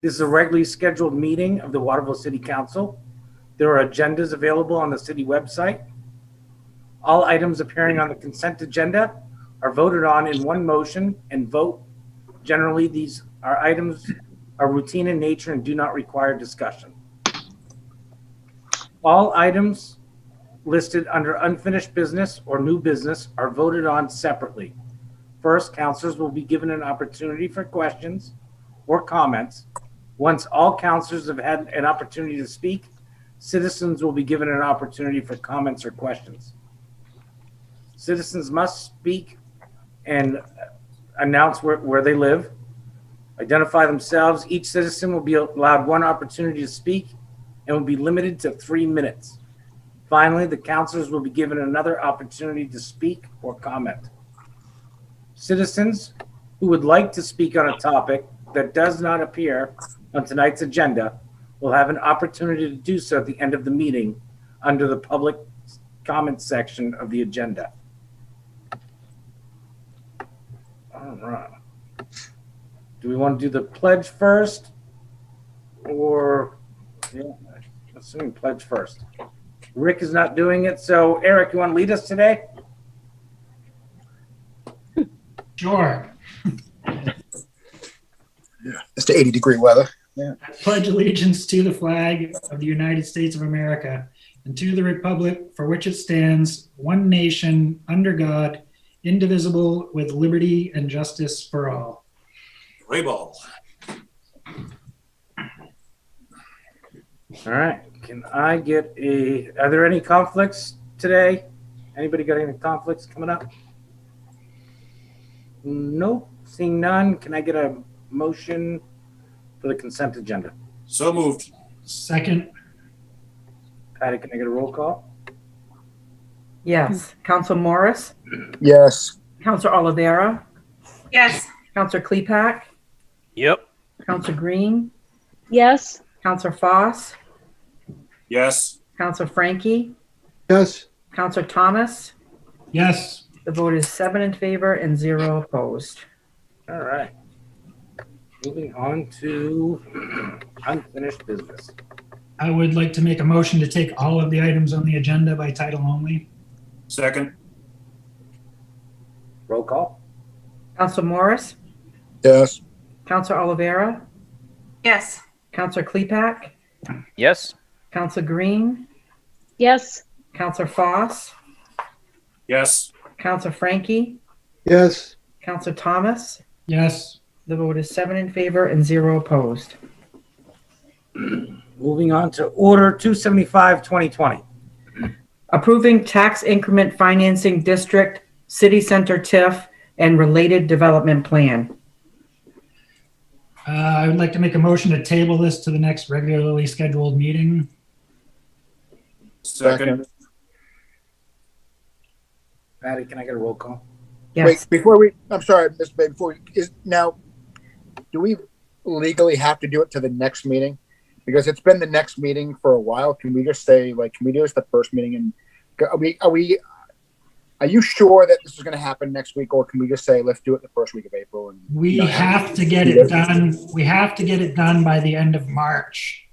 This is a regularly scheduled meeting of the Waterville City Council. There are agendas available on the city website. All items appearing on the consent agenda are voted on in one motion and vote. Generally, these items are routine in nature and do not require discussion. All items listed under unfinished business or new business are voted on separately. First, councilors will be given an opportunity for questions or comments. Once all councilors have had an opportunity to speak, citizens will be given an opportunity for comments or questions. Citizens must speak and announce where they live, identify themselves. Each citizen will be allowed one opportunity to speak and will be limited to 3 minutes. Finally, the councilors will be given another opportunity to speak or comment. Citizens who would like to speak on a topic that does not appear on tonight's agenda will have an opportunity to do so at the end of the meeting under the public comment section of the agenda. All right. Do we want to do the pledge first or, yeah, assuming pledge first. Rick is not doing it. So Eric, you want to lead us today? Sure. Yeah, it's the 80-degree weather. Yeah. I pledge allegiance to the flag of the United States of America and to the republic for which it stands, one nation, under God, indivisible, with liberty and justice for all. Play ball. All right. Can I get are there any conflicts today? Anybody got any conflicts coming up? Nope. Seeing none, can I get a motion for the consent agenda? So moved. Second. Patty, can I get a roll call? Yes. Council Morris? Yes. Council Oliveira? Yes. Council Klepak? Yep. Council Green? Yes. Council Foss? Yes. Council Frankie? Yes. Council Thomas? Yes. The vote is 7 in favor and 0 opposed. All right. Moving on to unfinished business. I would like to make a motion to take all of the items on the agenda by title only. Second. Roll call. Council Morris? Yes. Council Oliveira? Yes. Council Klepak? Yes. Council Green? Yes. Council Foss? Yes. Council Frankie? Yes. Council Thomas? Yes. The vote is 7 in favor and 0 opposed. Moving on to Order 275-2020. Approving tax increment financing district, city center TIF, and related development plan. I would like to make a motion to table this to the next regularly scheduled meeting. Second. Patty, can I get a roll call? Yes. Wait, I'm sorry, Mr. Bay, do we legally have to do it to the next meeting? Because it's been the next meeting for a while. Can we just say, can we do this the first meeting? And are you sure that this is going to happen next week? Or can we just say, let's do it the first week of April? And We have to get it done. We have to get it done by the end of March.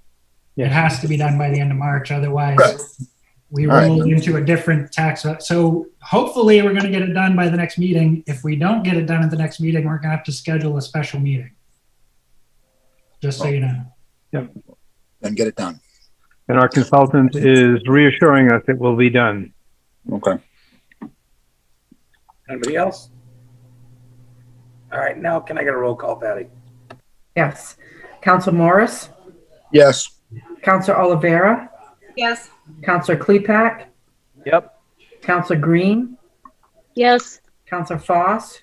It has to be done by the end of March. Otherwise, we roll into a different tax. So hopefully we're going to get it done by the next meeting. If we don't get it done at the next meeting, we're going to have to schedule a special meeting. Just so you know. Yep. Then get it done. And our consultant is reassuring us it will be done. Okay. Anybody else? All right, now can I get a roll call, Patty? Yes. Council Morris? Yes. Council Oliveira? Yes. Council Klepak? Yep. Council Green? Yes. Council Foss?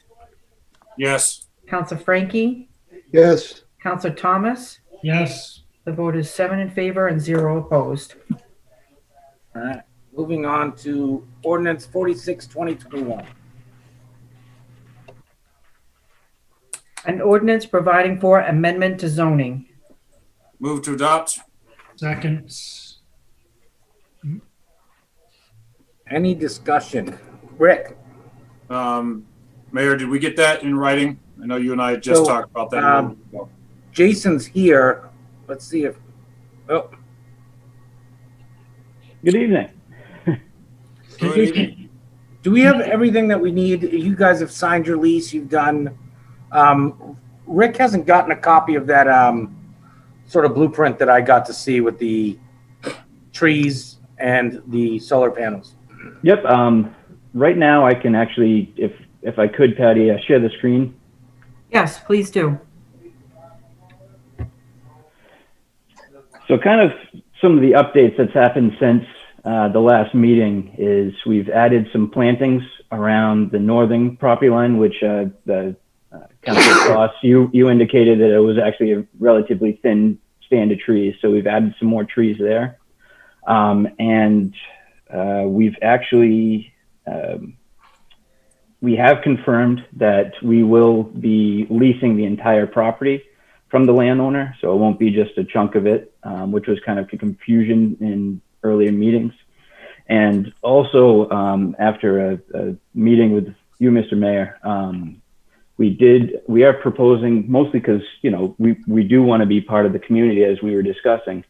Yes. Council Frankie? Yes. Council Thomas? Yes. The vote is 7 in favor and 0 opposed. All right, moving on to Ordinance 46-2021. An ordinance providing for amendment to zoning. Move to adopt. Second. Any discussion? Rick? Mayor, did we get that in writing? I know you and I just talked about that a little bit ago. Jason's here. Let's see if, oh, Good evening. Good evening. do we have everything that we need? You guys have signed your lease. You've done, Rick hasn't gotten a copy of that, sort of blueprint that I got to see with the trees and the solar panels. Yep. Right now, I can actually, if I could, Patty, share the screen. Yes, please do. So, kind of some of the updates that's happened since the last meeting is we've added some plantings around the northern property line, which the Councilor Cross, you indicated that it was actually a relatively thin stand of trees. So we've added some more trees there, and we've actually. We have confirmed that we will be leasing the entire property from the landowner, so it won't be just a chunk of it, which was kind of a confusion in earlier meetings. And also, after a meeting with you, Mr. Mayor, we are proposing, mostly because, you know, we do want to be part of the community as we were discussing.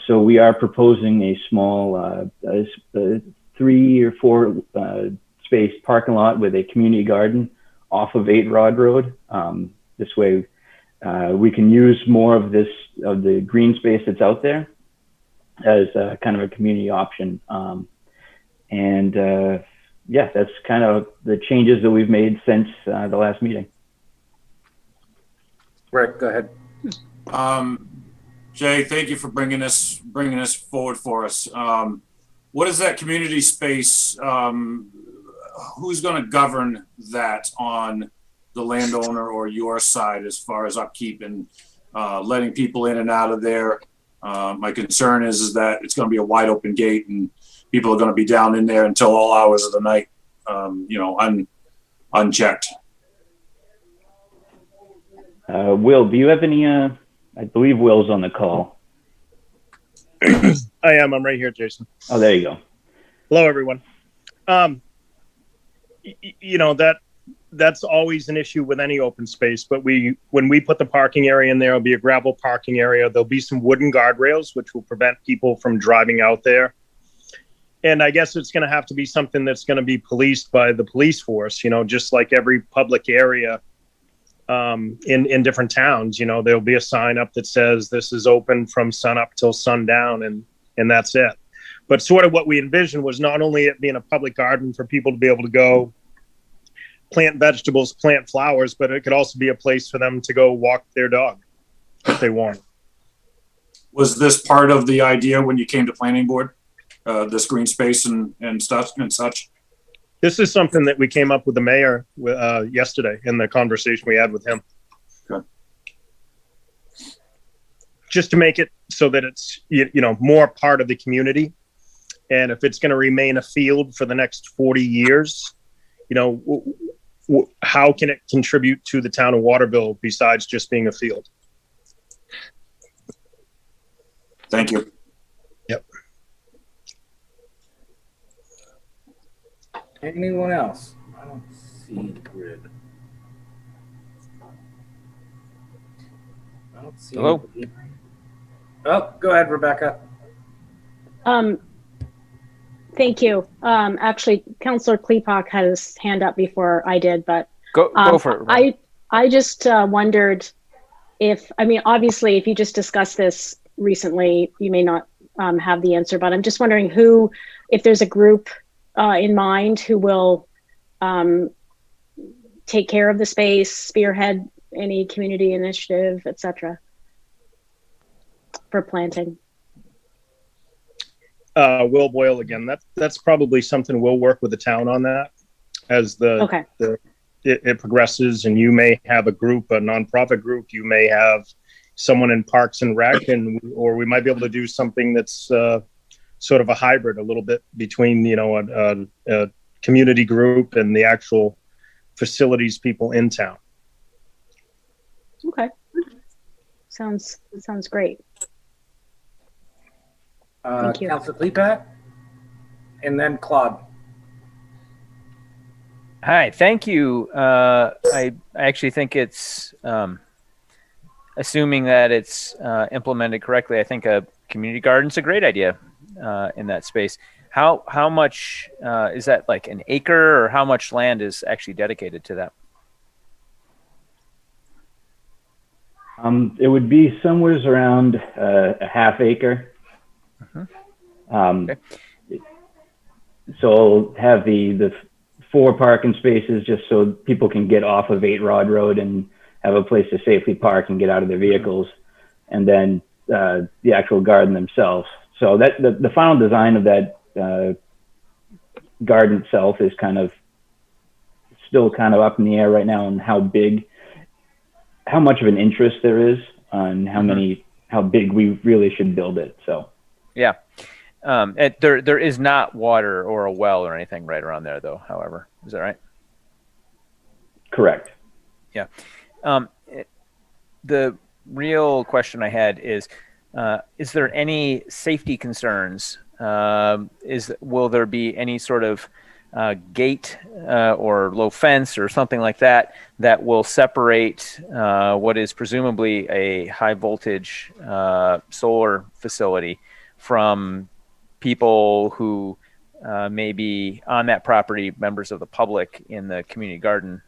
So we are proposing a small 3 or 4 space parking lot with a community garden off of 8 Rod Road. This way we can use more of the green space that's out there as kind of a community option. Yeah, that's kind of the changes that we've made since the last meeting. Rick, go ahead. Jay, thank you for bringing this forward for us. What is that community space? Who's going to govern that on the landowner or your side as far as upkeep and letting people in and out of there? My concern is that it's going to be a wide open gate and people are going to be down in there until all hours of the night, unchecked. Will, do you have any, I believe Will's on the call. I am. I'm right here, Jason. Oh, there you go. Hello, everyone. That's always an issue with any open space, but when we put the parking area in there, it'll be a gravel parking area. There'll be some wooden guardrails, which will prevent people from driving out there. And I guess it's going to have to be something that's going to be policed by the police force, just like every public area in different towns. There'll be a sign up that says this is open from sun up till sundown, and that's it. But sort of what we envisioned was not only it being a public garden for people to be able to go plant vegetables, plant flowers, but it could also be a place for them to go walk their dog if they want. Was this part of the idea when you came to planning board, this green space and stuff and such? This is something that we came up with the mayor yesterday in the conversation we had with him. Okay. Just to make it so that it's, more part of the community. And if it's going to remain a field for the next 40 years, how can it contribute to the town of Waterville besides just being a field? Thank you. Yep. Anyone else? I don't see the grid. I don't see. Hello? Anybody. Oh, go ahead, Rebecca. Thank you. Actually, Councillor Klepak had his hand up before I did, but Go for it. Rebecca. I just wondered if, obviously, if you just discussed this recently, you may not have the answer, but I'm just wondering if there's a group in mind who will take care of the space, spearhead any community initiative, etc., for planting. Will Boyle again. That's probably something we'll work with the town on that as it progresses, and you may have a group, a nonprofit group. You may have someone in Parks and Rec, or we might be able to do something that's sort of a hybrid, a little bit between a community group and the actual facilities people in town. Okay, sounds great. Thank you. Councilor Klepak, and then Claude. Hi, thank you. I actually think it's assuming that it's implemented correctly, I think a community garden's a great idea in that space. How much is that, like an acre, or how much land is actually dedicated to that? It would be somewhere around a half acre. Okay. So have the 4 parking spaces just so people can get off of 8 Rod Road and have a place to safely park and get out of their vehicles, and then the actual garden themselves. So that the final design of that garden itself is still kind of up in the air right now, on how much of an interest there is on how big we really should build it. So yeah. There is not water or a well or anything right around there, though. However, is that right? Correct. Yeah. The real question I had is there any safety concerns? Will there be any sort of gate or low fence or something like that will separate what is presumably a high voltage solar facility from people who may be on that property, members of the public in the community garden?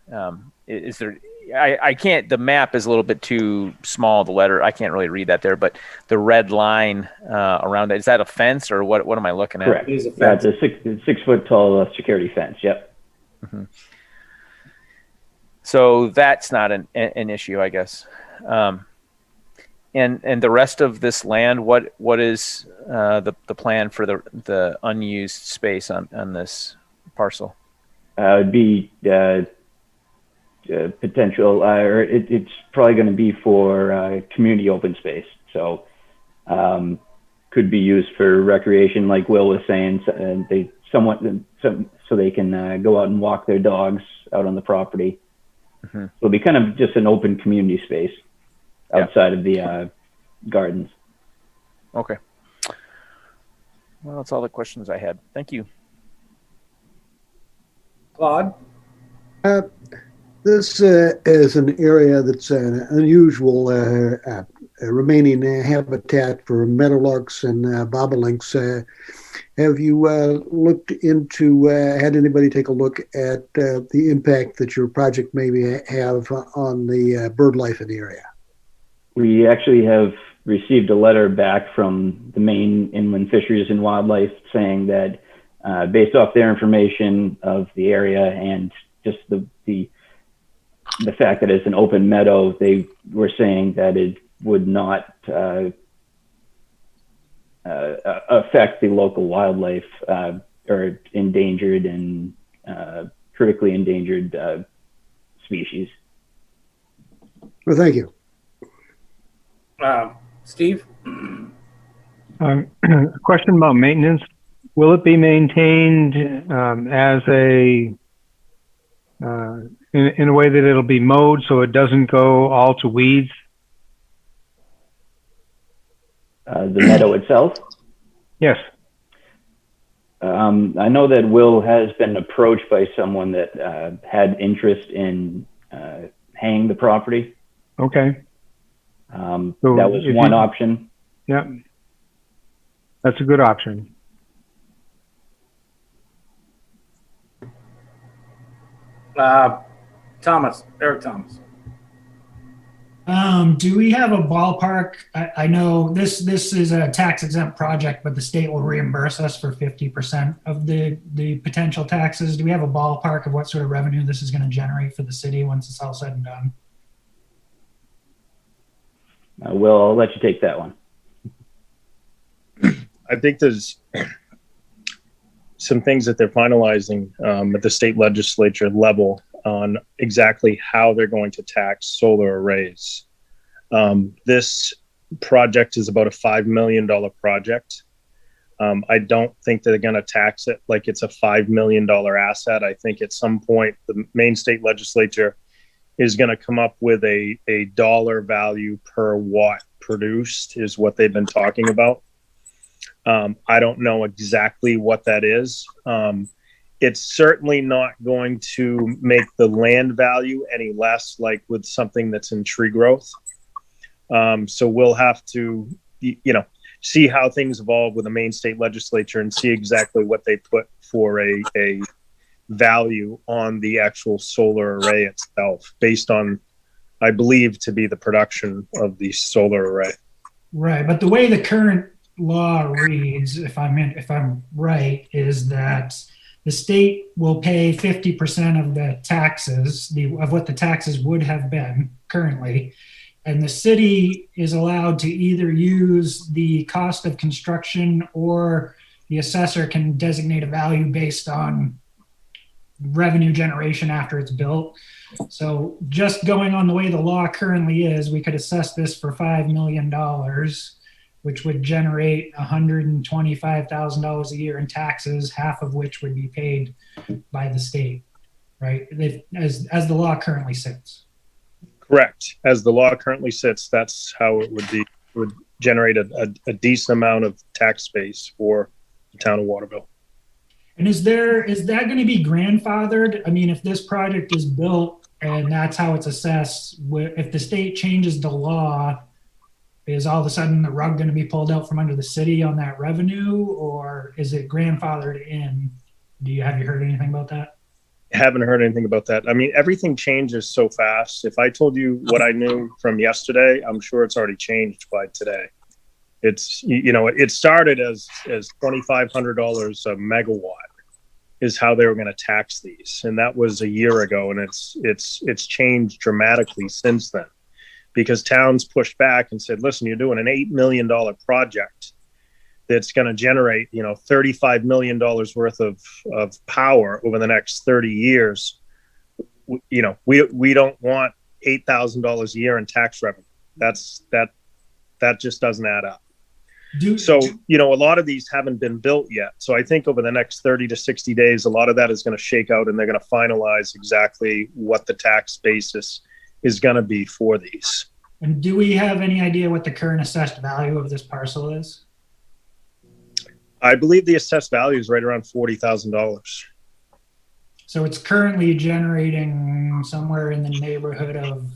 Is there? I can't. The map is a little bit too small. The letter, I can't really read that there. But the red line around it, is that a fence, or what? What am I looking at? Correct. It's a 6 foot tall security fence. Yep. Mm-hmm. So that's not an issue, I guess. And the rest of this land, what is the plan for the unused space on this parcel? It would be potential, or it's probably going to be for community open space. So could be used for recreation, like Will was saying. So they can go out and walk their dogs out on the property. Mm-hmm. So it'll be kind of just an open community space outside of the gardens. Okay. Well, that's all the questions I had. Thank you. Claude? This is an area that's an unusual remaining habitat for meadowlarks and bobolinks. Have you looked into, had anybody take a look at the impact that your project may have on the bird life in the area? We actually have received a letter back from the Maine Inland Fisheries and Wildlife saying that based off their information of the area and just the fact that it's an open meadow, they were saying that it would not affect the local wildlife or endangered and critically endangered species. Well, thank you. Steve? Question about maintenance. Will it be maintained as in a way that it'll be mowed so it doesn't go all to weeds? The meadow itself? Yes. I know that Will has been approached by someone that had interest in haying the property. Okay. So that was one option. Yeah. That's a good option. Eric Thomas. Do we have a ballpark? I know this is a tax exempt project, but the state will reimburse us for 50% of the potential taxes. Do we have a ballpark of what sort of revenue this is going to generate for the city once it's all said and done? Will, I'll let you take that one. I think there's some things that they're finalizing at the state legislature level on exactly how they're going to tax solar arrays. This project is about a $5 million project. I don't think they're going to tax it like it's a $5 million asset. I think at some point the Maine state legislature is going to come up with a dollar value per watt produced is what they've been talking about. I don't know exactly what that is. It's certainly not going to make the land value any less, like with something that's in tree growth. So we'll have to, see how things evolve with the Maine state legislature and see exactly what they put for a value on the actual solar array itself based on, I believe, to be the production of the solar array. Right, but the way the current law reads, if I'm right, is that the state will pay 50% of the taxes, of what the taxes would have been currently, and the city is allowed to either use the cost of construction, or the assessor can designate a value based on revenue generation after it's built. So just going on the way the law currently is, we could assess this for $5 million, which would generate $125,000 a year in taxes, half of which would be paid by the state, right? As the law currently sits. Correct. As the law currently sits, that's how it would be. It would generate a decent amount of tax base for the town of Waterville. And is that going to be grandfathered? I mean, if this project is built and that's how it's assessed, if the state changes the law, is all of a sudden the rug going to be pulled out from under the city on that revenue, or is it grandfathered in? Have you heard anything about that? Haven't heard anything about that. I mean, everything changes so fast. If I told you what I knew from yesterday, I'm sure it's already changed by today. It's, it started as $2,500 a megawatt is how they were going to tax these, and that was a year ago, and it's changed dramatically since then, because towns pushed back and said, listen, you're doing an $8 million project that's going to generate, $35 million worth of power over the next 30 years. We don't want $8,000 a year in tax revenue. That just doesn't add up. A lot of these haven't been built yet. So I think over the next 30 to 60 days, a lot of that is going to shake out, and they're going to finalize exactly what the tax basis is going to be for these. And do we have any idea what the current assessed value of this parcel is? I believe the assessed value is right around $40,000. So it's currently generating somewhere in the neighborhood of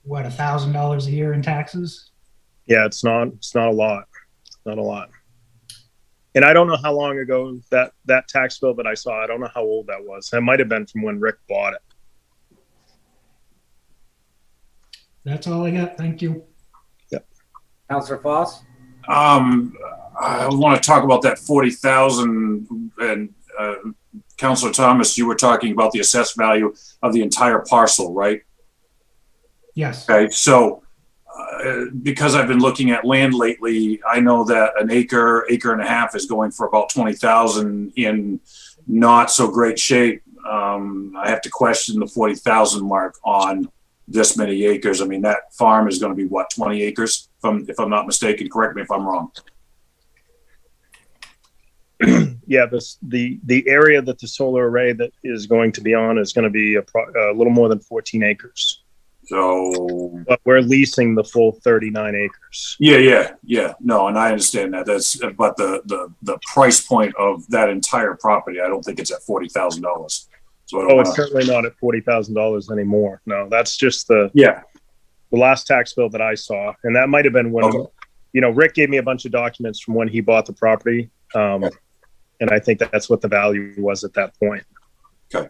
what, $1,000 a year in taxes? Yeah, it's not a lot. Not a lot. And I don't know how long ago that tax bill that I saw, I don't know how old that was. That might have been from when Rick bought it. That's all I got. Thank you. Yep. Councillor Foss? I want to talk about that 40,000, and Councillor Thomas, you were talking about the assessed value of the entire parcel, right? Yes. Okay, so because I've been looking at land lately, I know that an acre and a half is going for about 20,000 in not so great shape. I have to question the 40,000 mark on this many acres. I mean, that farm is going to be what, 20 acres, if I'm not mistaken. Correct me if I'm wrong. Yeah, the area that the solar array that is going to be on is going to be a little more than 14 acres. So, but we're leasing the full 39 acres. Yeah. No, and I understand that. But the price point of that entire property, I don't think it's at $40,000. So it's certainly not at $40,000 anymore. No, that's just the last tax bill that I saw, and that might have been when Rick gave me a bunch of documents from when he bought the property, and I think that's what the value was at that point. Okay.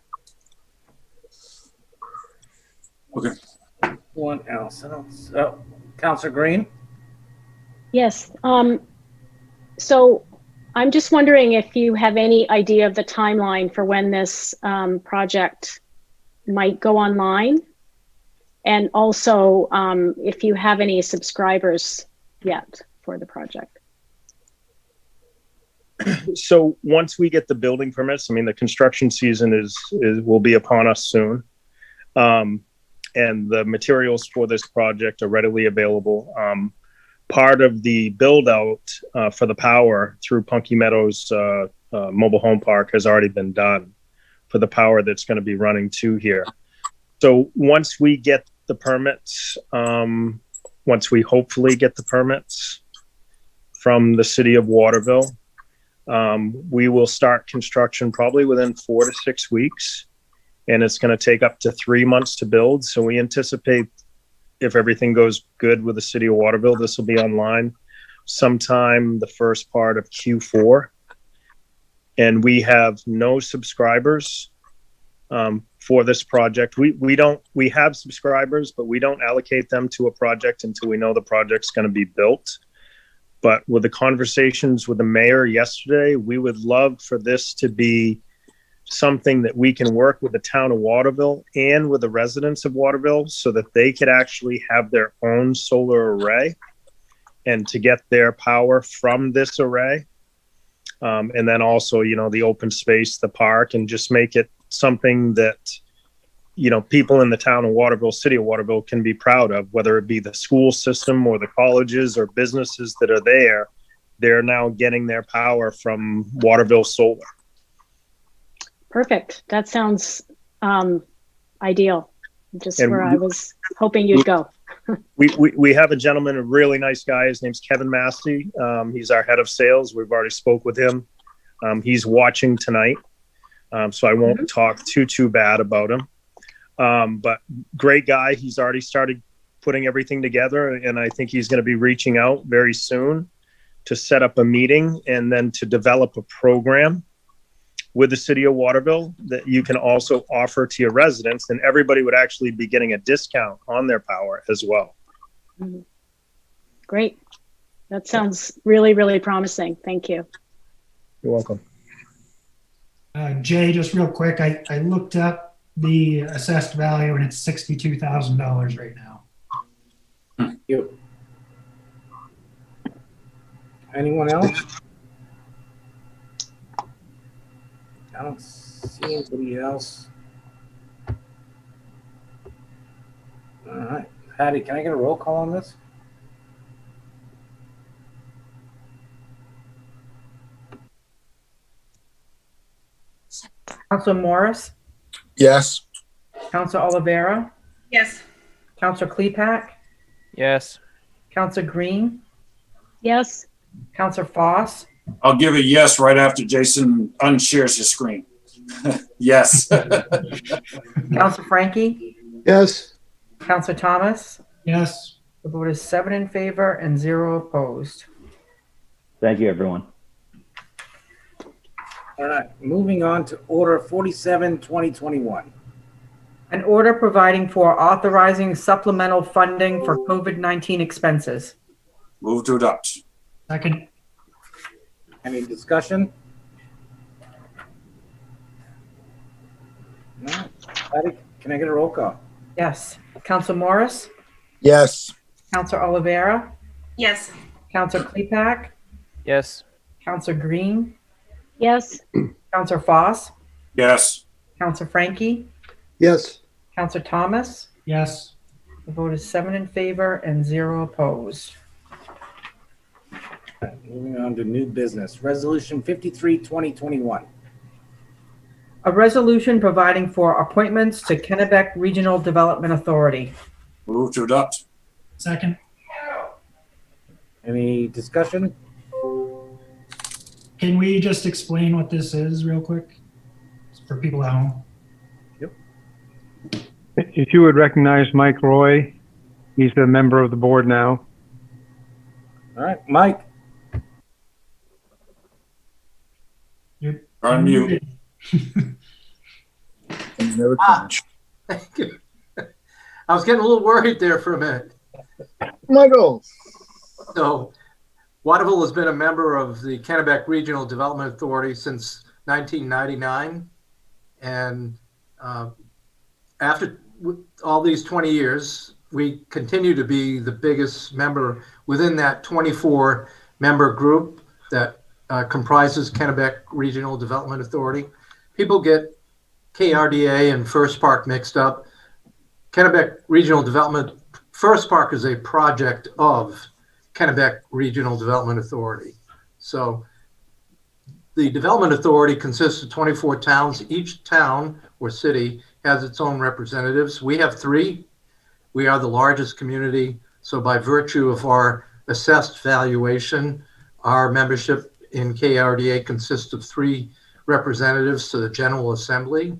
One else. Councillor Green? Yes. So I'm just wondering if you have any idea of the timeline for when this project might go online, and also if you have any subscribers yet for the project. So once we get the building permits, I mean, the construction season will be upon us soon. And the materials for this project are readily available. Part of the build out for the power through Punky Meadows Mobile Home Park has already been done for the power that's going to be running to here. So once we get the permits, once we hopefully get the permits from the city of Waterville, we will start construction probably within 4 to 6 weeks. And it's going to take up to 3 months to build. So we anticipate if everything goes good with the city of Waterville, this will be online sometime the first part of Q4. And we have no subscribers for this project. We have subscribers, but we don't allocate them to a project until we know the project's going to be built. But with the conversations with the mayor yesterday, we would love for this to be something that we can work with the town of Waterville and with the residents of Waterville so that they could actually have their own solar array and to get their power from this array. And then also, you know, the open space, the park, and just make it something that, you know, people in the town of Waterville, city of Waterville can be proud of, whether it be the school system or the colleges or businesses that are there. They're now getting their power from Waterville Solar. Perfect. That sounds ideal. Just where I was hoping you'd go. We have a gentleman, a really nice guy. His name's Kevin Massey. He's our head of sales. We've already spoke with him. He's watching tonight. So I won't talk too bad about him. But great guy. He's already started putting everything together, and I think he's going to be reaching out very soon to set up a meeting and then to develop a program with the city of Waterville that you can also offer to your residents, and everybody would actually be getting a discount on their power as well. Great. That sounds really, really promising. Thank you. You're welcome. Jay, just real quick, I looked up the assessed value and it's $62,000 right now. Thank you. Anyone else? I don't see anybody else. All right. Patty, can I get a roll call on this? Council Morris, Yes. Council Olivera, Yes. Council Klepak, Yes. Council Green, Yes. Council Foss, I'll give a yes right after Jason unshares his screen. Yes. Council Frankie, Yes. Council Thomas. Yes. The vote is 7 in favor and 0 opposed. Thank you, everyone. All right. Moving on to Order 47, 2021. An order providing for authorizing supplemental funding for COVID-19 expenses. Move to adopt. Second. Any discussion? No. Patty, can I get a roll call? Yes. Council Morris, Yes. Council Olivera, Yes. Council Klepak, Yes. Council Green, Yes. Council Foss, Yes. Council Frankie, Yes. Council Thomas. Yes. The vote is 7 in favor and 0 opposed. Moving on to new business. Resolution 53, 2021. A resolution providing for appointments to Kennebec Regional Development Authority. Move to adopt. Second. Any discussion? Can we just explain what this is real quick for people at home? If you would recognize Mike Roy, he's a member of the board now. All right, Mike. You're Unmute. Thank you. I was getting a little worried there for a minute. Michael. So, Waterville has been a member of the Kennebec Regional Development Authority since 1999. And after all these 20 years, we continue to be the biggest member within that 24-member group that comprises Kennebec Regional Development Authority. People get KRDA and First Park mixed up. Kennebec Regional Development, First Park is a project of Kennebec Regional Development Authority. So the Development Authority consists of 24 towns. Each town or city has its own representatives. We have 3. We are the largest community. So by virtue of our assessed valuation, our membership in KRDA consists of 3 representatives to the General Assembly.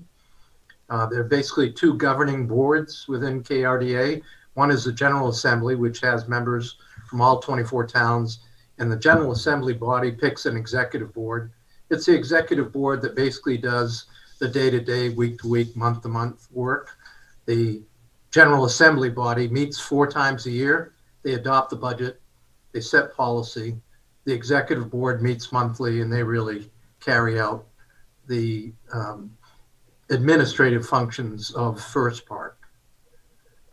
There are basically 2 governing boards within KRDA, One is the General Assembly, which has members from all 24 towns, and the General Assembly body picks an executive board. It's the executive board that basically does the day-to-day, week-to-week, month-to-month work. The General Assembly body meets 4 times a year. They adopt the budget. They set policy. The executive board meets monthly, and they really carry out the administrative functions of First Park.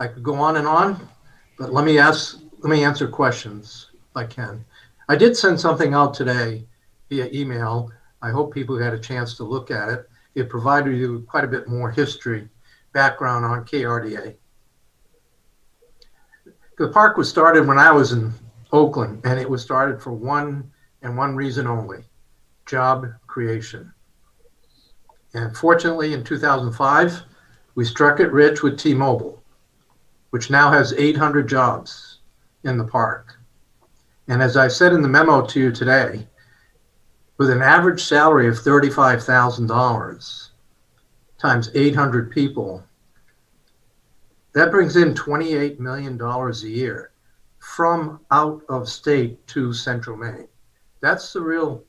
I could go on, but let me answer questions if I can. I did send something out today via email. I hope people had a chance to look at it. It provided you with quite a bit more history, background on KRDA. The park was started when I was in Oakland, and it was started for one reason only: job creation. And fortunately, in 2005, we struck it rich with T-Mobile, which now has 800 jobs in the park. And as I said in the memo to you today, with an average salary of $35,000 times 800 people, that brings in $28 million a year from out of state to Central Maine. That's the real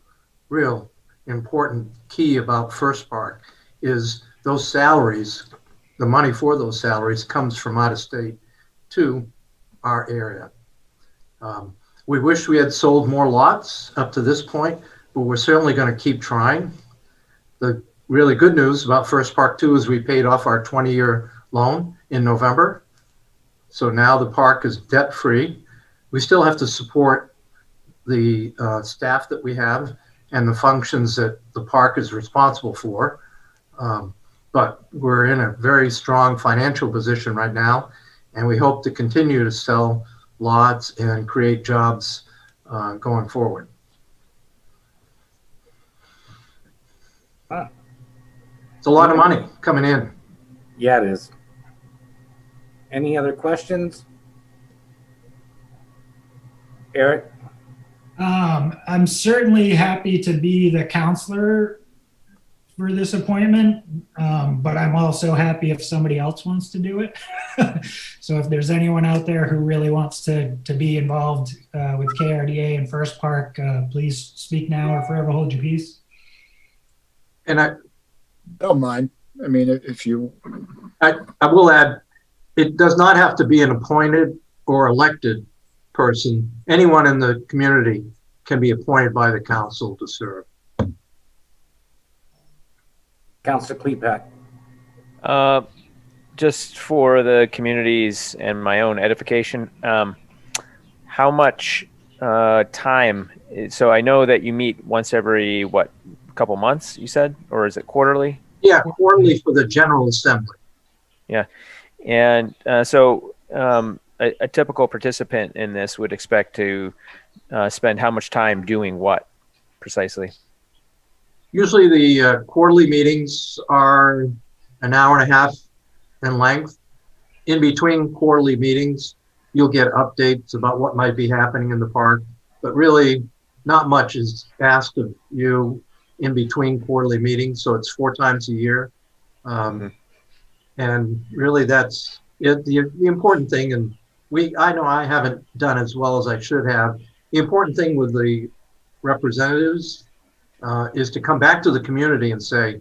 important key about First Park, is those salaries, the money for those salaries comes from out of state to our area. We wish we had sold more lots up to this point, but we're certainly going to keep trying. The really good news about First Park 2 is we paid off our 20-year loan in November. So now the park is debt-free. We still have to support the staff that we have and the functions that the park is responsible for. But we're in a very strong financial position right now, and we hope to continue to sell lots and create jobs going forward. It's a lot of money coming in. Yeah, it is. Any other questions? Eric? I'm certainly happy to be the counselor for this appointment, but I'm also happy if somebody else wants to do it. So if there's anyone out there who really wants to be involved with KRDA and First Park, please speak now or forever hold your peace. And I Don't mind. I mean, if you, I will add, it does not have to be an appointed or elected person. Anyone in the community can be appointed by the council to serve. Councilor Klepak. Just for the communities and my own edification, how much time? So I know that you meet once every, couple months, you said, or is it quarterly? Yeah, quarterly for the General Assembly. Yeah. And so a typical participant in this would expect to spend how much time doing what precisely? Usually the quarterly meetings are an hour and a half in length. In between quarterly meetings, you'll get updates about what might be happening in the park, but really not much is asked of you in between quarterly meetings. So it's 4 times a year. And really that's it. The important thing, and I know I haven't done as well as I should have. The important thing with the representatives is to come back to the community and say,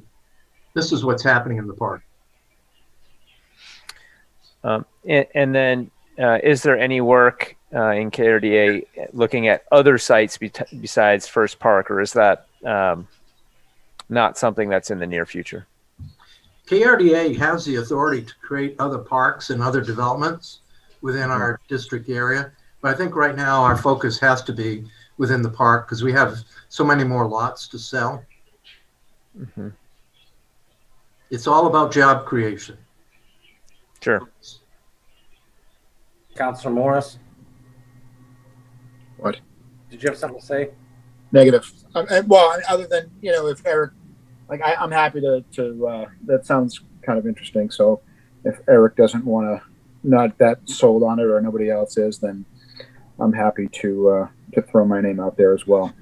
this is what's happening in the park. And then is there any work in KRDA looking at other sites besides First Park, or is that not something that's in the near future? KRDA has the authority to create other parks and other developments within our district area. But I think right now our focus has to be within the park because we have so many more lots to sell. Mm-hmm. It's all about job creation. Sure. Councilor Morris? What? Did you have something to say? negative. Well, other than, if Eric, I'm happy to that sounds kind of interesting. So if Eric doesn't want to, not that sold on it, or nobody else is, then I'm happy to throw my name out there as well.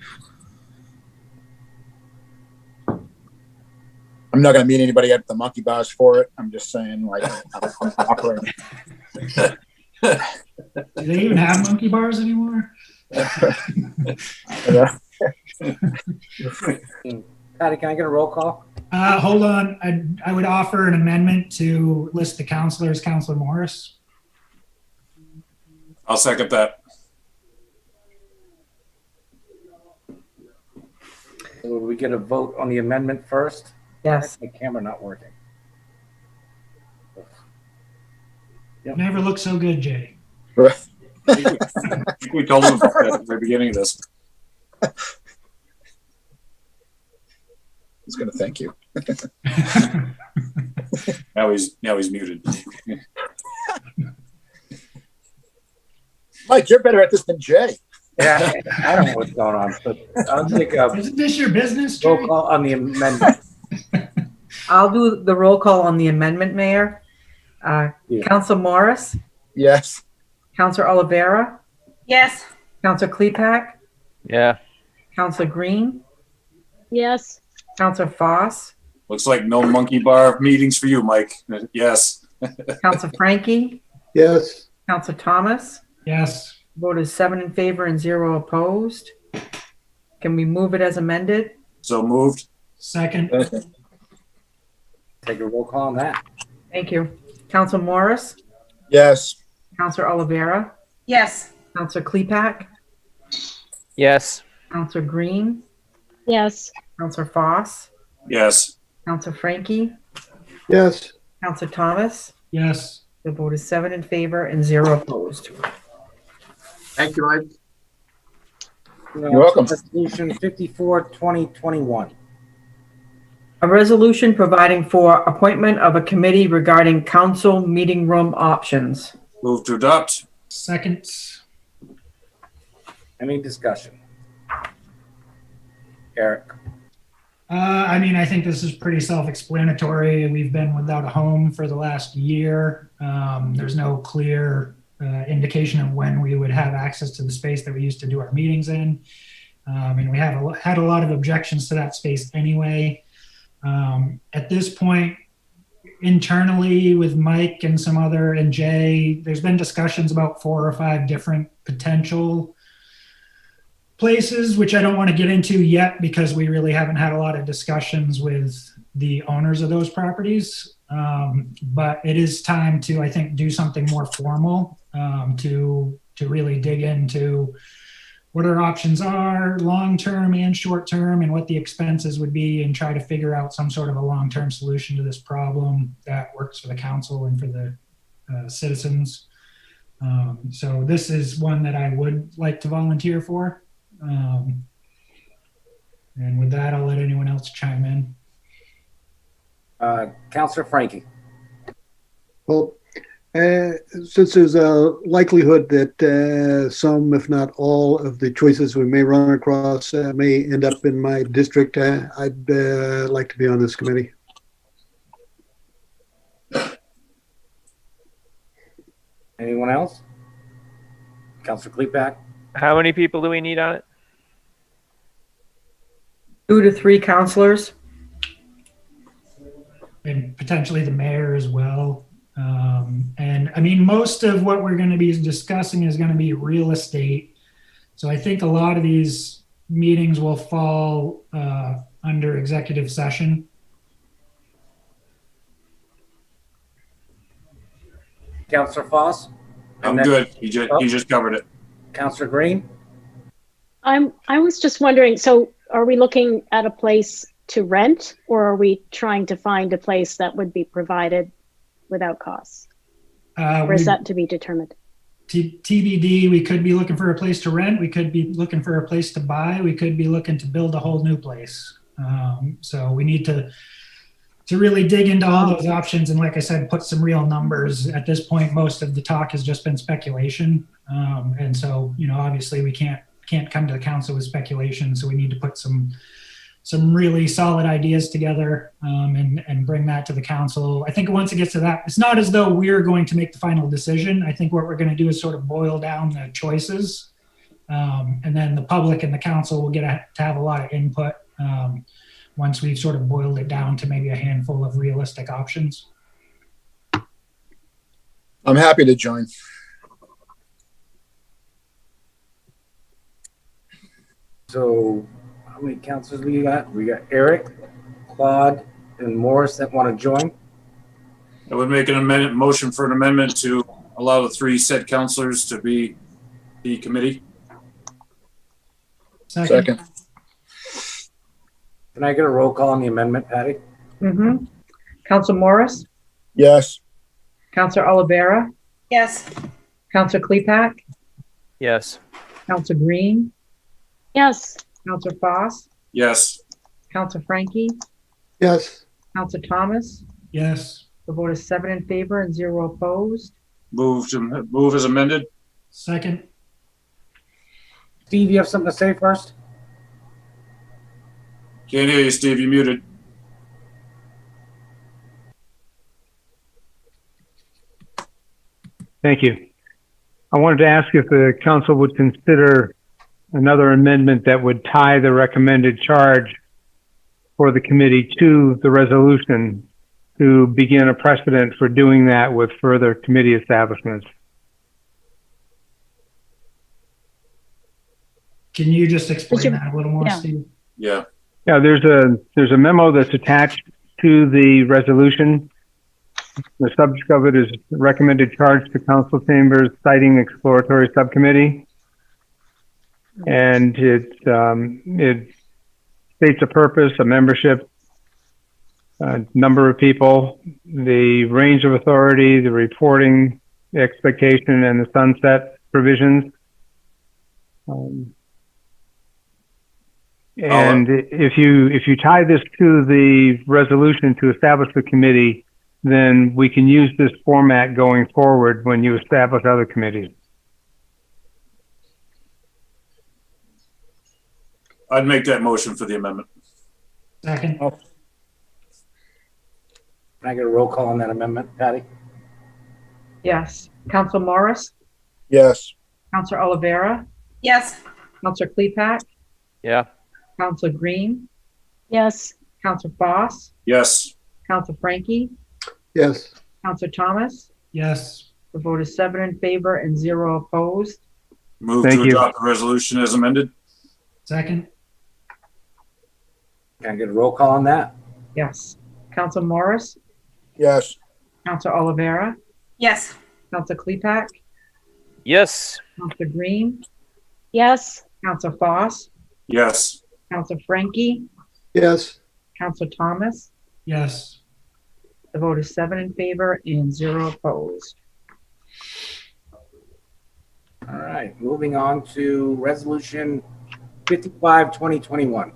I'm not going to meet anybody at the monkey bars for it. I'm just saying, I'm operating. Do they even have monkey bars anymore? Yeah. Patty, can I get a roll call? Hold on. I would offer an amendment to list the counselors, Counselor Morris. I'll second that. Will we get a vote on the amendment first? Yes. My camera not working. Never looked so good, Jay. I think we told him about that at the very beginning of this. He's going to thank you. Now he's muted. Mike, you're better at this than Jay. Yeah, I don't know what's going on, but I'll take a Isn't this your business, Jay? roll call on the amendment. I'll do the roll call on the amendment, Mayor. Yeah. Council Morris, Yes. Councilor Oliveira, Yes. Councilor Klepak, Yeah. Councilor Green, Yes. Councilor Foss, Looks like no monkey bar meetings for you, Mike. Yes. Councilor Frankie, Yes. Councilor Thomas. Yes. Vote is 7 in favor and 0 opposed. Can we move it as amended? So moved. Second. Take a roll call on that. Thank you. Councilor Morris, Yes. Councilor Oliveira, Yes. Councilor Klepak, Yes. Councilor Green, Yes. Councilor Foss, Yes. Councilor Frankie, Yes. Councilor Thomas. Yes. The vote is 7 in favor and 0 opposed. Thank you, Mike. You're welcome. Resolution 54, 2021. A resolution providing for appointment of a committee regarding council meeting room options. Move to adopt. Second. Any discussion? Eric? I think this is pretty self-explanatory. We've been without a home for the last year. There's no clear indication of when we would have access to the space that we used to do our meetings in. And we had a lot of objections to that space anyway. At this point, internally with Mike and and Jay, there's been discussions about 4 or 5 different potential places, which I don't want to get into yet because we really haven't had a lot of discussions with the owners of those properties. But it is time to, I think, do something more formal to really dig into what our options are, long-term and short-term, and what the expenses would be, and try to figure out some sort of a long-term solution to this problem that works for the council and for the citizens. So this is one that I would like to volunteer for. And with that, I'll let anyone else chime in. Councilor Frankie? Well, since there's a likelihood that some, if not all, of the choices we may run across may end up in my district, I'd like to be on this committee. Anyone else? Councilor Klepak? How many people do we need on it? 2 to 3 counselors. And potentially the mayor as well. Most of what we're going to be discussing is going to be real estate. So I think a lot of these meetings will fall under executive session. Councilor Foss? I'm good. He just covered it. Councilor Green? I was just wondering, so are we looking at a place to rent, or are we trying to find a place that would be provided without costs? Or is that to be determined? TBD, we could be looking for a place to rent. We could be looking for a place to buy. We could be looking to build a whole new place. So we need to really dig into all those options. And like I said, put some real numbers. At this point, most of the talk has just been speculation. And so, obviously we can't come to the council with speculation. So we need to put some really solid ideas together and bring that to the council. I think once it gets to that, it's not as though we're going to make the final decision. I think what we're going to do is sort of boil down the choices. And then the public and the council will get to have a lot of input once we've sort of boiled it down to maybe a handful of realistic options. I'm happy to join. So how many counselors we got? We got Eric, Claude, and Morris that want to join. I would make an amendment, motion for an amendment to allow the 3 said counselors to be the committee. Second. Can I get a roll call on the amendment, Patty? Mm-hmm. Council Morris, Yes. Council Olivera, Yes. Council Klepak, Yes. Council Green, Yes. Council Foss, Yes. Council Frankie, Yes. Council Thomas. Yes. The vote is 7 in favor and 0 opposed. Move as amended. Second. Steve, you have something to say first? Can't hear you, Steve. You're muted. Thank you. I wanted to ask if the council would consider another amendment that would tie the recommended charge for the committee to the resolution to begin a precedent for doing that with further committee establishments. Can you just explain that a little more, Yeah. Steve? Yeah. Yeah, there's a memo that's attached to the resolution. The subject of it is recommended charge to council chambers citing exploratory subcommittee. And it states a purpose, a membership, number of people, the range of authority, the reporting expectation, and the sunset provisions. And if you tie this to the resolution to establish the committee, then we can use this format going forward when you establish other committees. I'd make that motion for the amendment. Second. Can I get a roll call on that amendment, Patty? Yes. Council Morris, Yes. Council Olivera, Yes. Council Klepak, Yeah. Council Green, Yes. Council Foss, Yes. Council Frankie, Yes. Council Thomas. Yes. The vote is 7 in favor and 0 opposed. Move Thank to you. adopt the resolution as amended. Second. Can I get a roll call on that? Yes. Council Morris, Yes. Council Olivera, Yes. Council Klepak, Yes. Council Green, Yes. Council Foss, Yes. Council Frankie, Yes. Council Thomas. Yes. The vote is 7 in favor and 0 opposed. All right, moving on to resolution 55, 2021.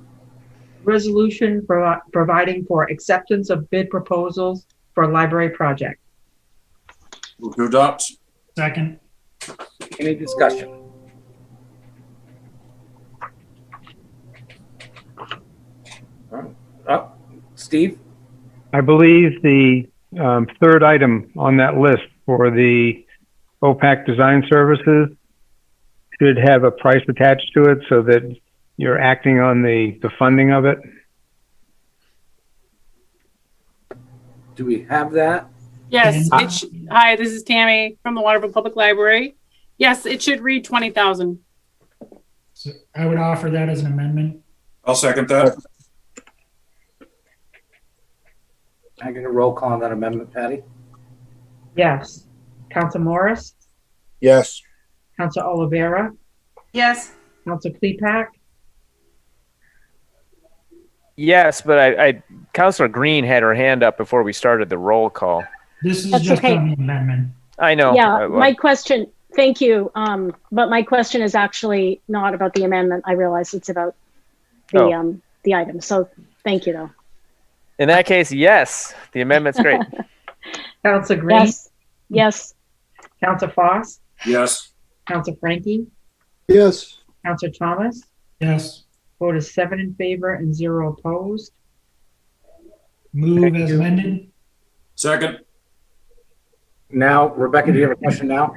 Resolution providing for acceptance of bid proposals for library project. Move to adopt. Second. Any discussion? Steve? I believe the third item on that list for the OPAC design services should have a price attached to it so that you're acting on the funding of it. Do we have that? Yes. Hi, this is Tammy from the Waterville Public Library. Yes, it should read 20,000. So I would offer that as an amendment. I'll second that. Can I get a roll call on that amendment, Patty? Yes. Council Morris, Yes. Council Olivera, Yes. Council Klepak, Yes, but Councilor Green had her hand up before we started the roll call. This is That's just okay. on the amendment. I know. Yeah, my question, thank you. But my question is actually not about the amendment. I realize it's about the item. So thank you though. In that case, yes, the amendment's great. Council Green, Yes. Yes. Council Foss, Yes. Council Frankie, Yes. Council Thomas. Yes. Vote is 7 in favor and 0 opposed. Move as amended. Second. Now, Rebecca, do you have a question now?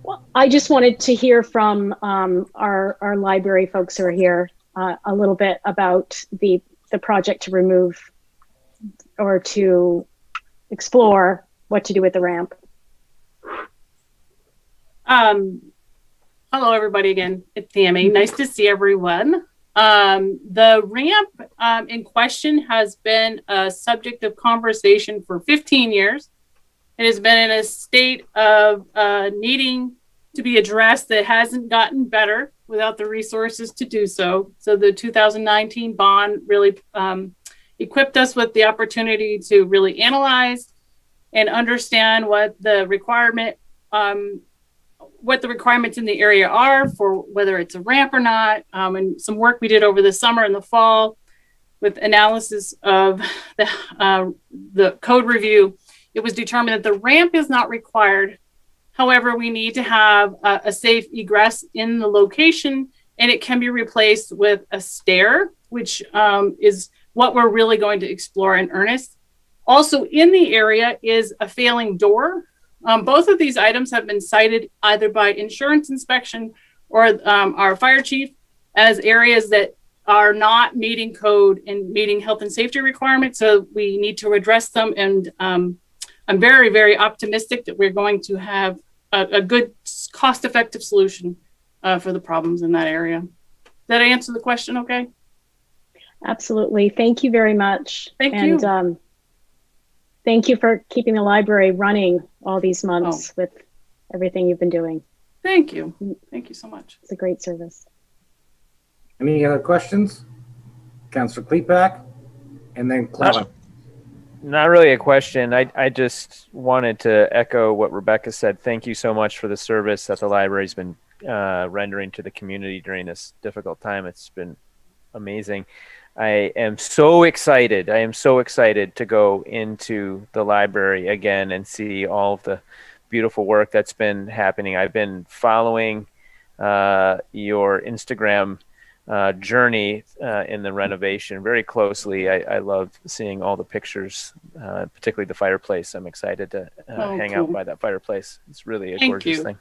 Well, I just wanted to hear from our library folks who are here a little bit about the project to remove or to explore what to do with the ramp. Hello, everybody again. It's Tammy. Nice to see everyone. The ramp in question has been a subject of conversation for 15 years. It has been in a state of needing to be addressed that hasn't gotten better without the resources to do so. So the 2019 bond really equipped us with the opportunity to really analyze and understand what the requirements in the area are for whether it's a ramp or not. And some work we did over the summer and the fall with analysis of the code review, it was determined that the ramp is not required. However, we need to have a safe egress in the location, and it can be replaced with a stair, which is what we're really going to explore in earnest. Also in the area is a failing door. Both of these items have been cited either by insurance inspection or our fire chief as areas that are not meeting code and meeting health and safety requirements. So we need to address them. And I'm very, very optimistic that we're going to have a good cost-effective solution for the problems in that area. Did that answer the question okay? Absolutely. Thank you very much. Thank you. Thank you for keeping the library running all these months with everything you've been doing. Thank you. Thank you so much. It's a great service. Any other questions? Councillor Klepak, and then Clem. Not really a question. I just wanted to echo what Rebecca said. Thank you so much for the service that the library's been rendering to the community during this difficult time. It's been amazing. I am so excited. I am so excited to go into the library again and see all of the beautiful work that's been happening. I've been following your Instagram journey in the renovation very closely. I love seeing all the pictures, particularly the fireplace. I'm excited to hang out by that fireplace. It's really a gorgeous thing.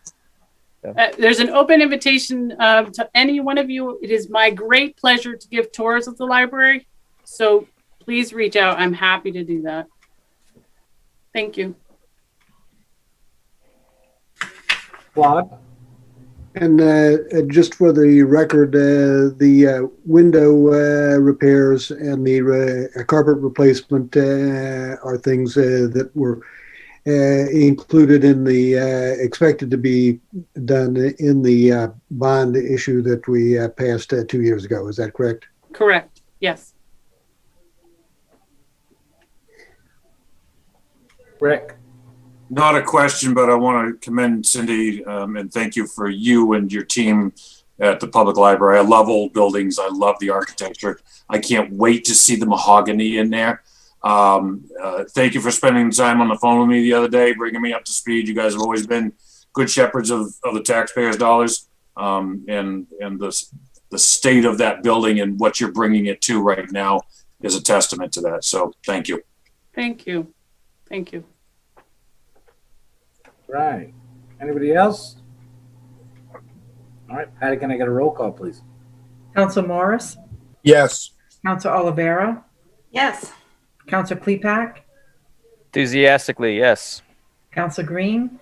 So. There's an open invitation to any one of you. It is my great pleasure to give tours of the library. So please reach out. I'm happy to do that. Thank you. Claude? And just for the record, the window repairs and the carpet replacement are things that were included in the expected to be done in the bond issue that we passed 2 years ago. Is that correct? Correct. Yes. Rick? Not a question, but I want to commend Cindy and thank you for you and your team at the public library. I love old buildings. I love the architecture. I can't wait to see the mahogany in there. Thank you for spending time on the phone with me the other day, bringing me up to speed. You guys have always been good shepherds of the taxpayers' dollars, and the state of that building and what you're bringing it to right now is a testament to that. So thank you. Thank you. Thank you. Right. Anybody else? All right, Patty, can I get a roll call, please? Council Morris? Yes. Council Olivera? Yes. Council Klepak? Enthusiastically, yes. Council Green?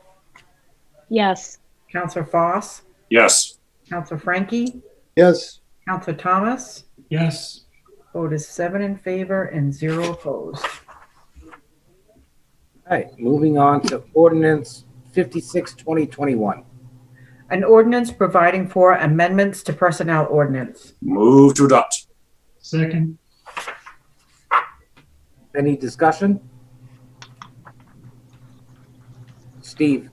Yes. Council Foss? Yes. Council Frankie? Yes. Council Thomas? Yes. Vote is 7 in favor and 0 opposed. All right, moving on to ordinance 56/2021. An ordinance providing for amendments to personnel ordinance. Move to adopt. Second. Any discussion? Steve?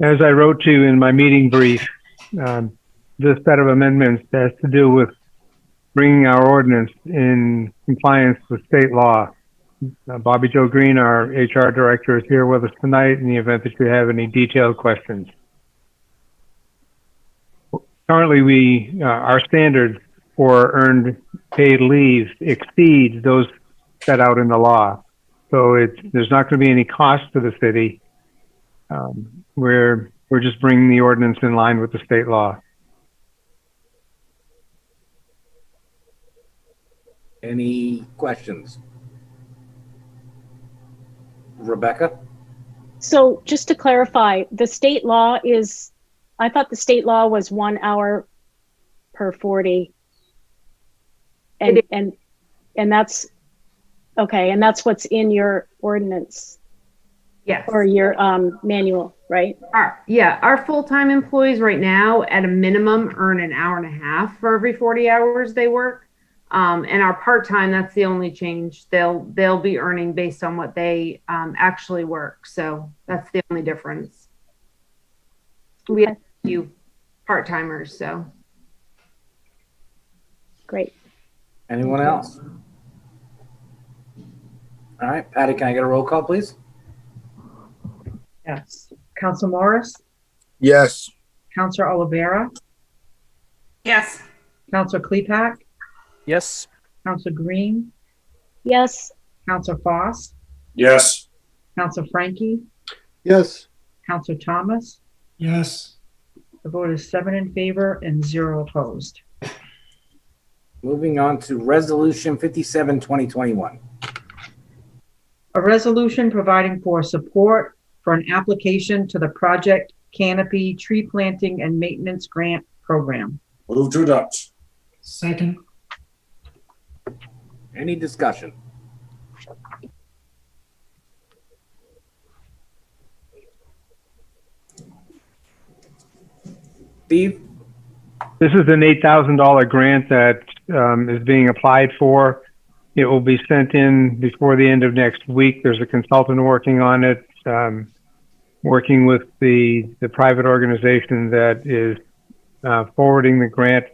As I wrote to you in my meeting brief, this set of amendments has to do with bringing our ordinance in compliance with state law. Bobby Joe Green, our HR director, is here with us tonight in the event that you have any detailed questions. Currently, our standards for earned paid leave exceed those set out in the law. So there's not going to be any cost to the city. We're just bringing the ordinance in line with the state law. Any questions? Rebecca? So just to clarify, the state law is I thought the state law was 1 hour per 40. And that's, okay, and that's what's in your ordinance. Yes. Or your manual, right? Our full-time employees right now at a minimum earn an hour and a half for every 40 hours they work. And our part-time, that's the only change. They'll be earning based on what they actually work. So that's the only difference. We have a few part-timers, so. Great. Anyone else? All right, Patty, can I get a roll call, please? Yes. Council Morris, Yes. Councilor Olivera, Yes. Councilor Klepak, Yes. Councilor Green, Yes. Councilor Foss, Yes. Councilor Frankie, Yes. Councilor Thomas. Yes. The vote is 7 in favor and 0 opposed. Moving on to Resolution 57, 2021. A resolution providing for support for an application to the Project Canopy Tree Planting and Maintenance Grant Program. Move to adopt. Second. Any discussion? Steve? This is an $8,000 grant that is being applied for. It will be sent in before the end of next week. There's a consultant working on it, working with the private organization that is forwarding the grant.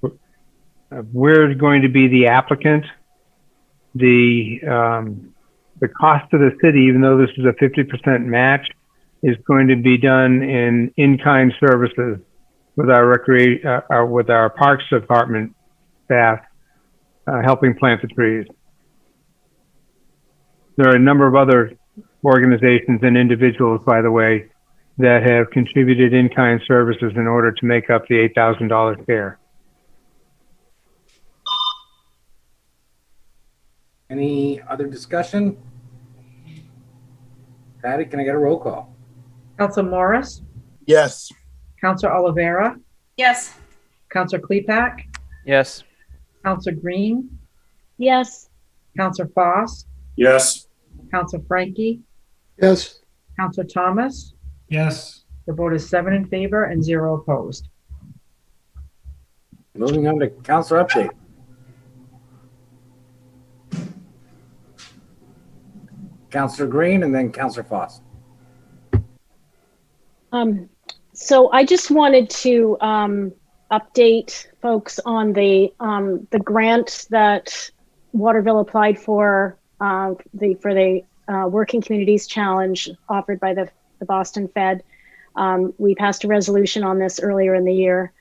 We're going to be the applicant. The cost to the city, even though this is a 50% match, is going to be done in-kind services with our Parks Department staff helping plant the trees. There are a number of other organizations and individuals, by the way, that have contributed in-kind services in order to make up the $8,000 share. Any other discussion? Patty, can I get a roll call? Councilor Morris, Yes. Councilor Olivera, Yes. Councilor Klepak, Yes. Councilor Green, Yes. Councilor Foss, Yes. Councilor Frankie, Yes. Councilor Thomas. Yes. The vote is 7 in favor and 0 opposed. Moving on to council update. Councilor Green and then Councilor Foss. So I just wanted to update folks on the grant that Waterville applied for the Working Communities Challenge offered by the Boston Fed. We passed a resolution on this earlier in the year,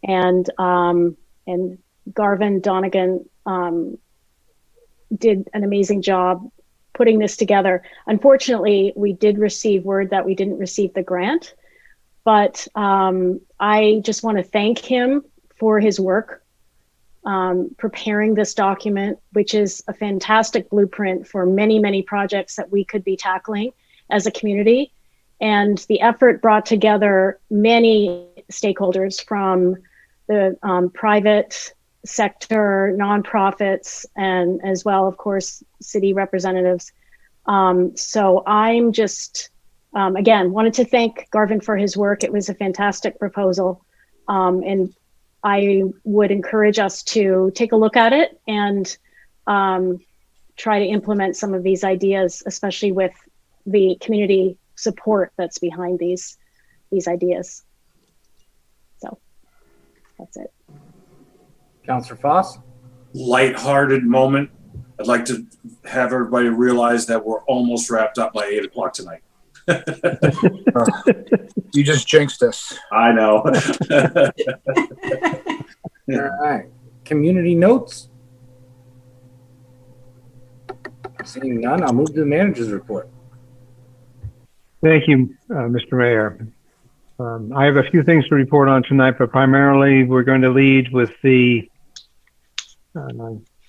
and Garvin Donegan did an amazing job putting this together. Unfortunately, we did receive word that we didn't receive the grant, but I just want to thank him for his work preparing this document, which is a fantastic blueprint for many, many projects that we could be tackling as a community. And the effort brought together many stakeholders from the private sector, nonprofits, and as well, of course, city representatives. So I'm just, again, wanted to thank Garvin for his work. It was a fantastic proposal. And I would encourage us to take a look at it and try to implement some of these ideas, especially with the community support that's behind these ideas. So that's it. Councilor Foss? Lighthearted moment. I'd like to have everybody realize that we're almost wrapped up by 8 o'clock tonight. You just jinxed us. I know. All right. Community notes? Seeing none, I'll move to the manager's report. Thank you, Mr. Mayor. I have a few things to report on tonight, but primarily we're going to lead with the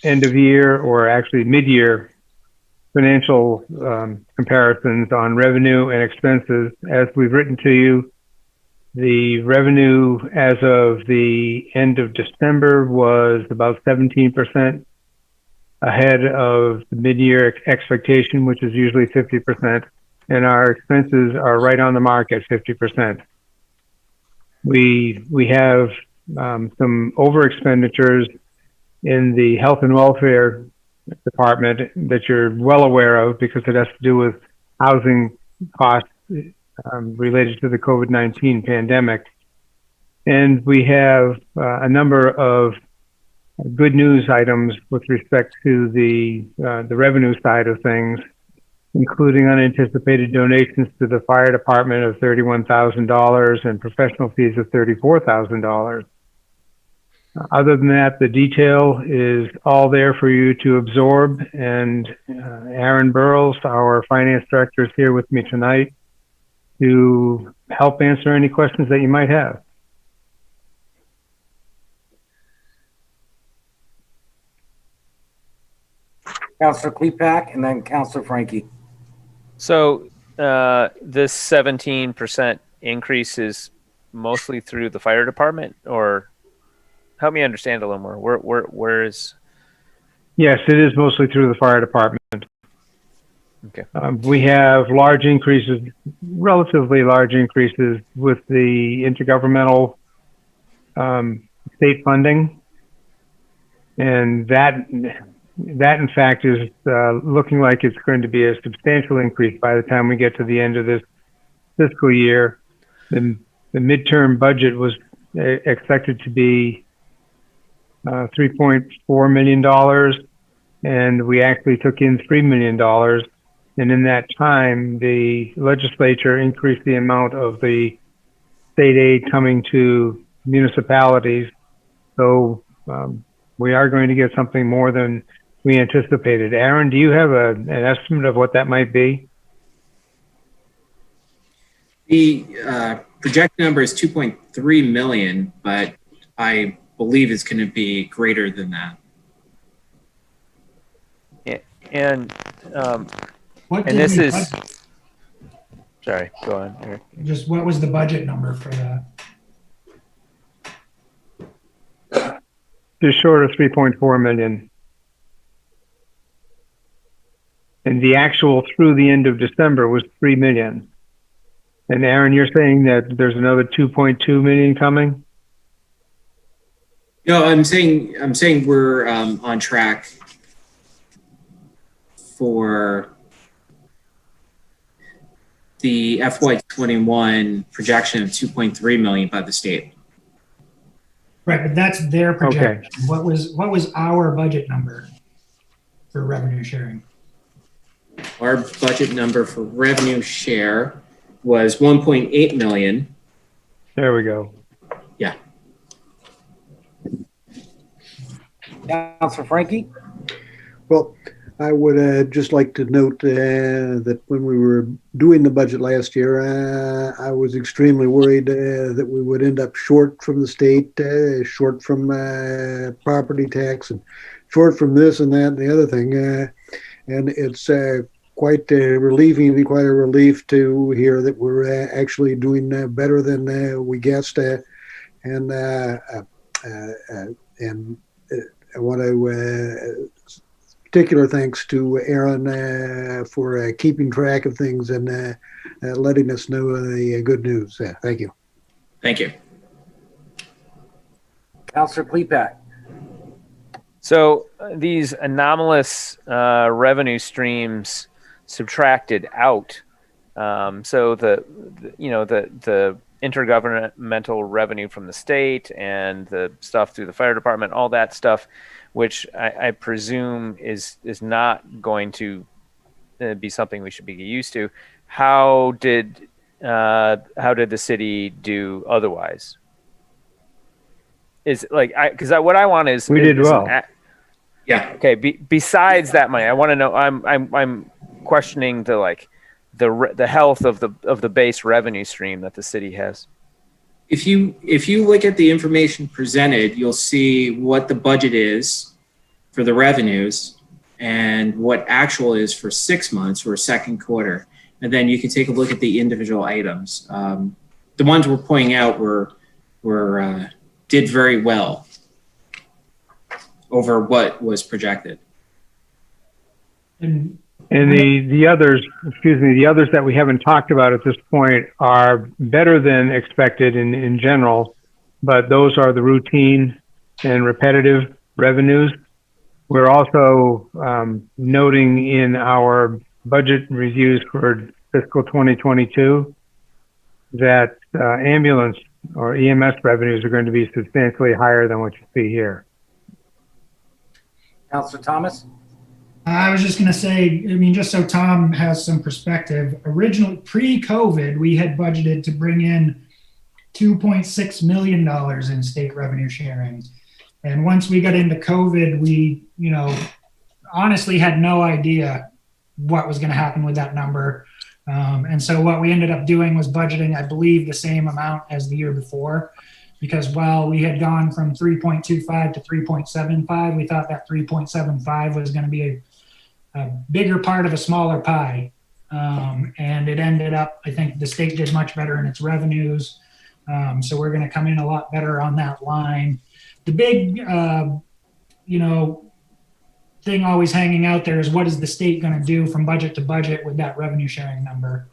end of year, or actually mid-year, financial comparisons on revenue and expenses. As we've written to you, The revenue as of the end of December was about 17% ahead of the mid-year expectation, which is usually 50%, and our expenses are right on the mark at 50%. We have some over expenditures in the health and welfare department that you're well aware of because it has to do with housing costs related to the COVID-19 pandemic. And we have a number of good news items with respect to the revenue side of things, including unanticipated donations to the fire department of $31,000 and professional fees of $34,000. Other than that, the detail is all there for you to absorb. And Aaron Burrows, our finance director, is here with me tonight to help answer any questions that you might have. Councilor Klepak and then Councilor Frankie. So this 17% increase is mostly through the fire department, or help me understand a little more. Where is? Yes, it is mostly through the fire department. Okay. We have large increases, relatively large increases with the intergovernmental state funding, and that in fact is looking like it's going to be a substantial increase by the time we get to the end of this fiscal year. The midterm budget was expected to be $3.4 million, and we actually took in $3 million. And in that time, the legislature increased the amount of the state aid coming to municipalities. So we are going to get something more than we anticipated. Aaron, do you have an estimate of what that might be? The projected number is 2.3 million, but I believe it's going to be greater than that. And What and did this we is budget? sorry, go on, Eric. Just what was the budget number for that? Just short of 3.4 million. And the actual through the end of December was 3 million. And Aaron, you're saying that there's another 2.2 million coming? No, I'm saying we're on track for the FY21 projection of 2.3 million by the state. Right, but that's their projection. Okay. What was our budget number for revenue sharing? Our budget number for revenue share was 1.8 million. There we go. Yeah. Councilor Frankie? Well, I would just like to note that when we were doing the budget last year, I was extremely worried that we would end up short from the state, short from property tax, and short from this and that and the other thing. And it's quite relieving, quite a relief to hear that we're actually doing better than we guessed. And I want to particular thanks to Aaron for keeping track of things and letting us know the good news. Thank you. Thank you. Councilor Klepak. So these anomalous revenue streams subtracted out. So the intergovernmental revenue from the state and the stuff through the fire department, all that stuff, which I presume is not going to be something we should be used to. How did the city do otherwise? Is like because what I want is we did well. Yeah. Okay. Besides that money, I want to know. I'm questioning the health of the base revenue stream that the city has. If you look at the information presented, you'll see what the budget is for the revenues and what actual is for 6 months or second quarter. And then you can take a look at the individual items. the ones we're pointing out did very well over what was projected. And the others, the others that we haven't talked about at this point are better than expected in general, but those are the routine and repetitive revenues. We're also noting in our budget reviews for fiscal 2022 that ambulance or EMS revenues are going to be substantially higher than what you see here. Councilor Thomas? I was just going to say, I mean, just so Tom has some perspective, originally pre-COVID, we had budgeted to bring in $2.6 million in state revenue sharing. And once we got into COVID, we, honestly had no idea what was going to happen with that number. And so what we ended up doing was budgeting, I believe, the same amount as the year before, because while we had gone from 3.25 to 3.75, we thought that 3.75 was going to be a bigger part of a smaller pie. And it ended up, I think the state did much better in its revenues. So we're going to come in a lot better on that line. The big, thing always hanging out there is what is the state going to do from budget to budget with that revenue sharing number?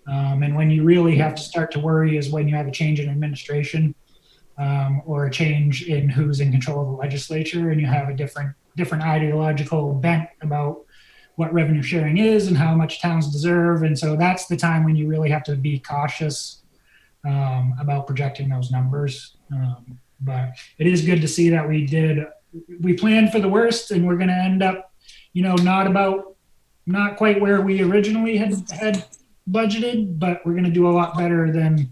And when you really have to start to worry is when you have a change in administration or a change in who's in control of the legislature, and you have a different ideological bent about what revenue sharing is and how much towns deserve. And so that's the time when you really have to be cautious about projecting those numbers. But it is good to see that we planned for the worst, and we're going to end up, not quite where we originally had budgeted, but we're going to do a lot better than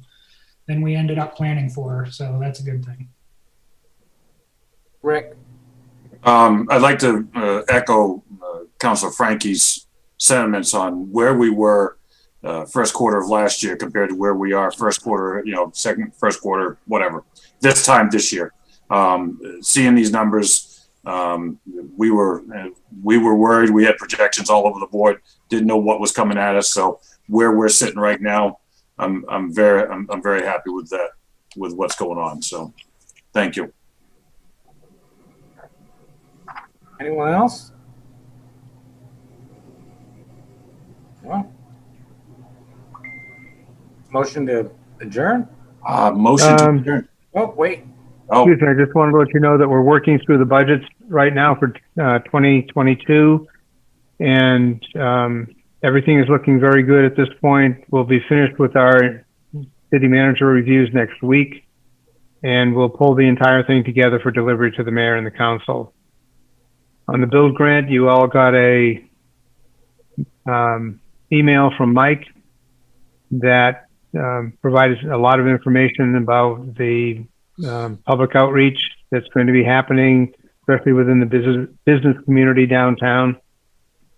we ended up planning for. So that's a good thing. Rick? I'd like to echo Councilor Frankie's sentiments on where we were first quarter of last year compared to where we are first quarter, first quarter, whatever, this time this year. Seeing these numbers, we were worried. We had projections all over the board, didn't know what was coming at us. So where we're sitting right now, I'm very happy with that, with what's going on. So thank you. Anyone else? Well, motion to adjourn? Motion to adjourn. Oh, wait. Oh, Excuse me, I just wanted to let you know that we're working through the budgets right now for 2022, and everything is looking very good at this point. We'll be finished with our city manager reviews next week, and we'll pull the entire thing together for delivery to the mayor and the council. On the build grant, you all got a email from Mike that provided a lot of information about the public outreach that's going to be happening, especially within the business community downtown.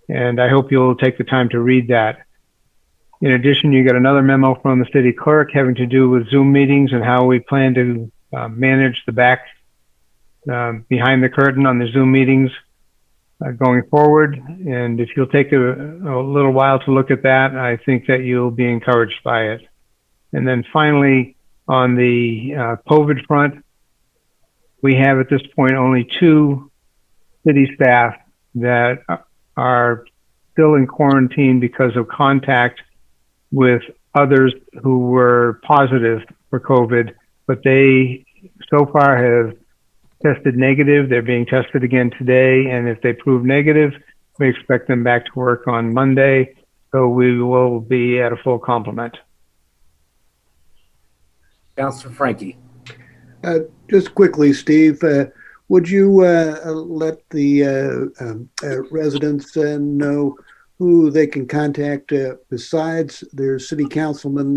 And I hope you'll take the time to read that. In addition, you got another memo from the city clerk having to do with Zoom meetings and how we plan to manage the back behind the curtain on the Zoom meetings going forward. And if you'll take a little while to look at that, I think that you'll be encouraged by it. And then finally, on the COVID front, we have at this point only 2 city staff that are still in quarantine because of contact with others who were positive for COVID, but they so far have tested negative. They're being tested again today, and if they prove negative, we expect them back to work on Monday, so we will be at a full complement. Councilor Frankie. Just quickly, Steve, would you let the residents know who they can contact besides their city councilman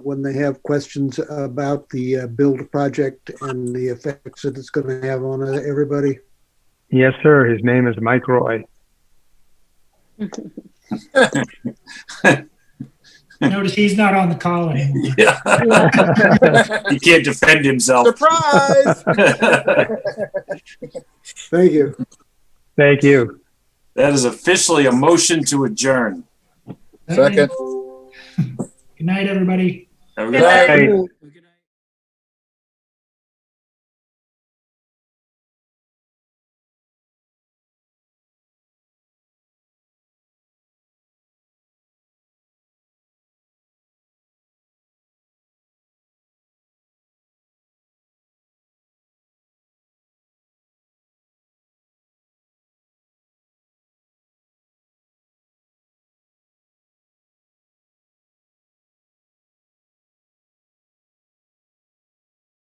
when they have questions about the build project and the effects that it's going to have on everybody? Yes, sir. His name is Mike Roy. Notice he's not on the call anymore. Yeah. He can't defend himself. Surprise! Thank you. Thank you. That is officially a motion to adjourn. Second. Good night, everybody. Have a good night. Hey.